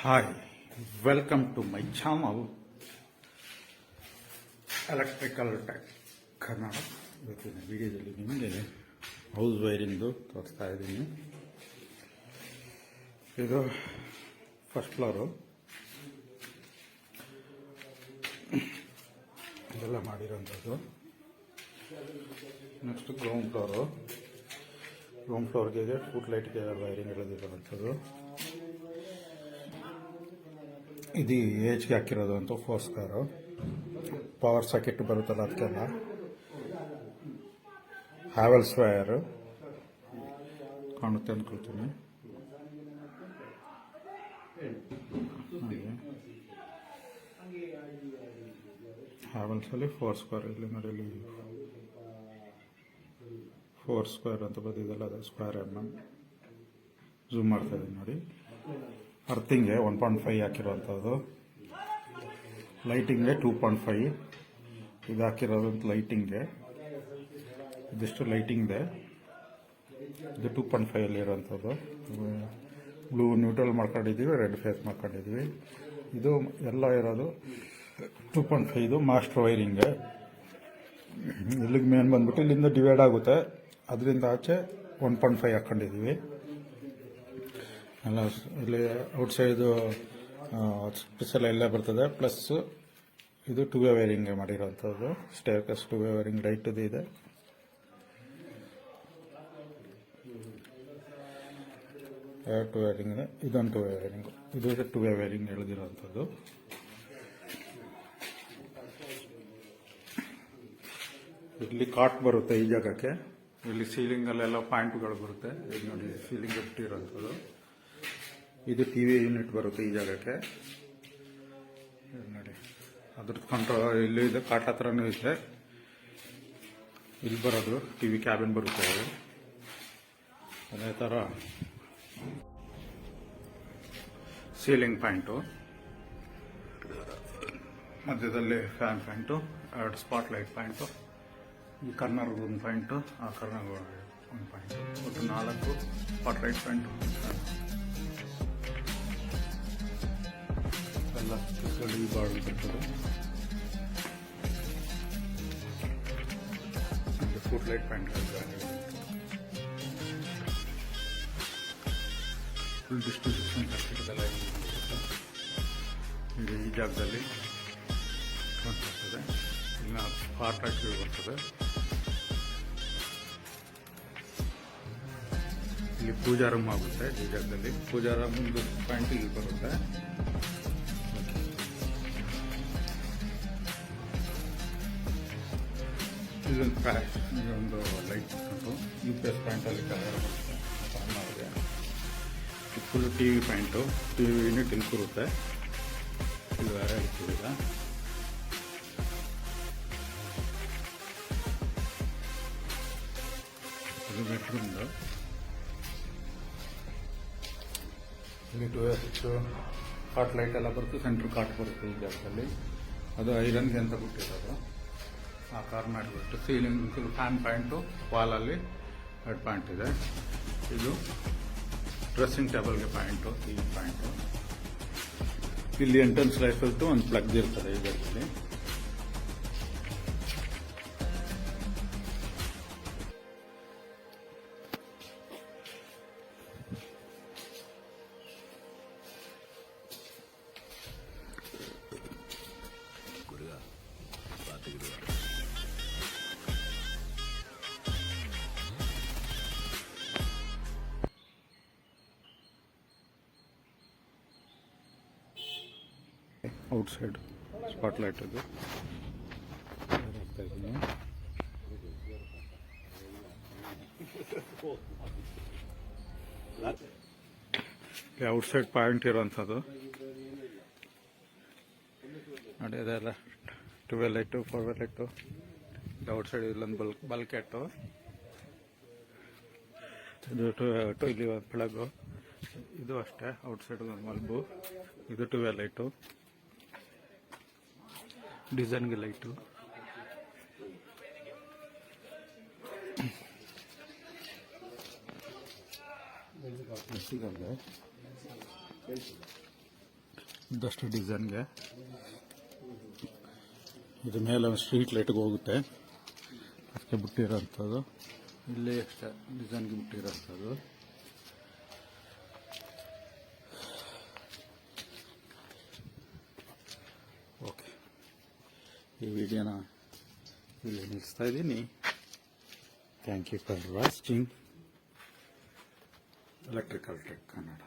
Hi, welcome to my channel electrical tech Kannada. ಇವತ್ತಿನ ವಿಡಿಯೋದಲ್ಲಿ ನಿಮಗೆ ಹೌಸ್ ವೈರಿಂಗ್ದು ತೋರಿಸ್ತಾ ಇದ್ದೀನಿ. ಇದು ಫಸ್ಟ್ ಫ್ಲೋರು, ಇದೆಲ್ಲ ಮಾಡಿರೋಂಥದ್ದು. ನೆಕ್ಸ್ಟ್ ಗ್ರೌಂಡ್ ಫ್ಲೋರ್ಗೆ ಫುಟ್ ಲೈಟ್ಗೆ ವೈರಿಂಗ್ ಎಳೆದಿರೋಂಥದ್ದು. ಇದು ಏಜ್ಗೆ ಹಾಕಿರೋದು ಅಂತ ಫೋರ್ಸ್ಕಾರು, ಪವರ್ ಸಾಕೆಟ್ ಬರುತ್ತಲ್ಲ ಅದಕ್ಕೆಲ್ಲ. ಹ್ಯಾವೆಲ್ಸ್ ವೈರು ಕಾಣುತ್ತೆ ಅಂದ್ಕೊಳ್ತೀನಿ. ಹ್ಯಾವೆಲ್ಸಲ್ಲಿ ಫೋರ್ ಸ್ಕ್ವೇರ್, ಇಲ್ಲಿ ನೋಡಿ, ಇಲ್ಲಿ 4 ಸ್ಕ್ವೇರ್ ಅಂತ ಬಂದಿದ್ದಲ್ಲ, ಅದು ಸ್ಕ್ವೇರ್ ಝೂಮ್ ಮಾಡ್ತಾ ಇದ್ದೀನಿ ನೋಡಿ. ಅರ್ಥಿಂಗ್ಗೆ 1.5 ಹಾಕಿರೋವಂಥದ್ದು, ಲೈಟಿಂಗ್ಗೆ 2.5 ಇದು ಹಾಕಿರೋದಂತ. ಲೈಟಿಂಗ್ಗೆ ಇದಿಷ್ಟು ಲೈಟಿಂಗ್ದೆ, ಇದು 2.5 ಇರೋವಂಥದ್ದು. ಬ್ಲೂ ನ್ಯೂಟ್ರಲ್ ಮಾಡ್ಕೊಂಡಿದ್ದೀವಿ, ರೆಡ್ ಫೇಸ್ ಮಾಡ್ಕೊಂಡಿದ್ದೀವಿ. ಇದು ಎಲ್ಲ ಇರೋದು 2.5. ಇದು ಮಾಸ್ಟರ್ ವೈರಿಂಗ್ಗೆ. ಇಲ್ಲಿಗೆ ಮೇನ್ ಬಂದ್ಬಿಟ್ಟು ಇಲ್ಲಿಂದ ಡಿವೈಡ್ ಆಗುತ್ತೆ, ಅದರಿಂದ ಆಚೆ 1.5 ಹಾಕ್ಕೊಂಡಿದ್ದೀವಿ. ಎಲ್ಲ ಇಲ್ಲಿ ಔಟ್ಸೈಡು ಸ್ಪೆಷಲ್ ಎಲ್ಲ ಬರ್ತದೆ. ಪ್ಲಸ್ ಇದು 2 ವೇ ವೈರಿಂಗ್ ಮಾಡಿರೋವಂಥದ್ದು. ಸ್ಟೇರ್ಕೇಸ್ 2 ವೇ ವೈರಿಂಗ್ ರೈಟ್ದು ಇದೆ. ಟು ವೈರಿಂಗ್ ಇದೆ, ಇದೊಂದು 2 ವೇ ವೈರಿಂಗ್. ಇದು 2 ವೇ ವೈರಿಂಗ್ ಎಳೆದಿರೋವಂಥದ್ದು. ಇಲ್ಲಿ ಕಾಟ್ ಬರುತ್ತೆ ಈ ಜಾಗಕ್ಕೆ. ಇಲ್ಲಿ ಸೀಲಿಂಗಲ್ಲೆಲ್ಲ ಪಾಯಿಂಟ್ಗಳು ಬರುತ್ತೆ. ಇದು ನೋಡಿ, ಸೀಲಿಂಗ್ ಇಟ್ಟಿರೋವಂಥದ್ದು. ಇದು ಟಿವಿ ಯೂನಿಟ್ ಬರುತ್ತೆ ಈ ಜಾಗಕ್ಕೆ ನೋಡಿ. ಅದ್ರದ್ದು ಕಂಟ್ರೋಲ್ ಇಲ್ಲಿ ಇದೆ, ಕಾಟ್ ಹತ್ರನೂ ಇದೆ. ಇಲ್ಲಿ ಬರೋದು ಟಿವಿ ಕ್ಯಾಬಿನ್ ಬರುತ್ತೆ. ಅದೇ ಥರ ಸೀಲಿಂಗ್ ಪಾಯಿಂಟು, ಮಧ್ಯದಲ್ಲಿ fan point, 2 spot light point, ಈ ಕಾರ್ನರ್ಗೆ 1 ಪಾಯಿಂಟು, ಆ ಕಾರ್ನರ್ಗೆ 1 ಪಾಯಿಂಟು, ಒಟ್ಟು 4 ಸ್ಪಾಟ್ ಲೈಟ್ ಪಾಯಿಂಟು. ಎಲ್ಲ ಈ ಬಾರ್ಡರ್ ಬರ್ತದೆ. Foot light point full distribution circuit ಇದೆಲ್ಲ ಇದು ಈ ಜಾಗದಲ್ಲಿ ಬರ್ತದೆ. ಇನ್ನು ಪಾರ್ಟ್ ಆಕ್ಟಿವ್ ಬರ್ತದೆ. ಇಲ್ಲಿ ಪೂಜಾ ರೂಮ್ ಆಗುತ್ತೆ ಈ ಜಾಗದಲ್ಲಿ. ಪೂಜಾ ರೂಮ್ ಪಾಯಿಂಟ್ ಇಲ್ಲಿ ಬರುತ್ತೆ. ಇದೊಂದು ಲೈಟ್ UPS ಪಾಯಿಂಟಲ್ಲಿ ಕಲರ್ ಬರುತ್ತೆ. ಕಾರ್ನರ್ಗೆ full TV point, TV unit ಇಲ್ಲಿ ಕೂರುತ್ತೆ. ಇಲ್ಲಿ ಬೇರೆ ಇರ್ತೀವಿಲ್ಲ. ಇದು ಬೆಡ್ರೂಮ್ದು. ಇಲ್ಲಿ 2 ವೇ ಸ್ವಿಚ್ಚು, ಕಾಟ್ ಲೈಟ್ ಎಲ್ಲ ಬರುತ್ತೆ. ಸೆಂಟ್ರ್ ಕಾಟ್ ಬರುತ್ತೆ ಈ ಜಾಗದಲ್ಲಿ. ಅದು ಐರನ್ಗೆ ಅಂತ ಬಿಟ್ಟಿರೋದು. ಆ ಕಾರ್ ಮಾಡಿಬಿಟ್ಟು ಸೀಲಿಂಗ್ ಫ್ಯಾನ್ ಪಾಯಿಂಟು, ವಾಲಲ್ಲಿ 2 ಪಾಯಿಂಟ್ ಇದೆ. ಇದು ಡ್ರೆಸ್ಸಿಂಗ್ ಟೇಬಲ್ಗೆ ಪಾಯಿಂಟು, ಈ ಪಾಯಿಂಟು. ಇಲ್ಲಿ ಎಂಟ್ರೆನ್ಸ್ ಲೈಫಲ್ಟು ಒಂದು ಪ್ಲಗ್ ಇರ್ತದೆ ಈ ಜಾಗದಲ್ಲಿ. ಔಟ್ಸೈಡ್ ಸ್ಪಾಟ್ ಲೈಟ್ ಅದು ಔಟ್ಸೈಡ್ ಪಾಯಿಂಟ್ ಇರೋವಂಥದ್ದು ನೋಡಿ. ಅದೆಲ್ಲ 2 way light, 4 way light. Outside ಇಲ್ಲೊಂದು ಬಲ್ಕೆಟ್ಟು, ಇದು 2 ಇಲ್ಲಿ ಬೆಳಗು. ಇದು ಅಷ್ಟೇ, ಔಟ್ಸೈಡ್ ಒಂದು ಬಲ್ಬು. ಇದು 2 ವೇ ಲೈಟು, ಡಿಸೈನ್ಗೆ ಲೈಟು. ಇದಷ್ಟು ಡಿಸೈನ್ಗೆ. ಇದು ಮೇಲೆ ಒಂದು ಸ್ಟ್ರೀಟ್ ಲೈಟ್ಗೆ ಹೋಗುತ್ತೆ, ಅದಕ್ಕೆ ಬಿಟ್ಟಿರೋಂಥದ್ದು. ಇಲ್ಲೇ ಅಷ್ಟೇ ಡಿಸೈನ್ಗೆ ಬಿಟ್ಟಿರೋಂಥದ್ದು. ಓಕೆ, ಈ ವಿಡಿಯೋನ ಇಲ್ಲಿ ನಿಲ್ಲಿಸ್ತಾ ಇದ್ದೀನಿ. Thank you for watching electrical tech Kannada.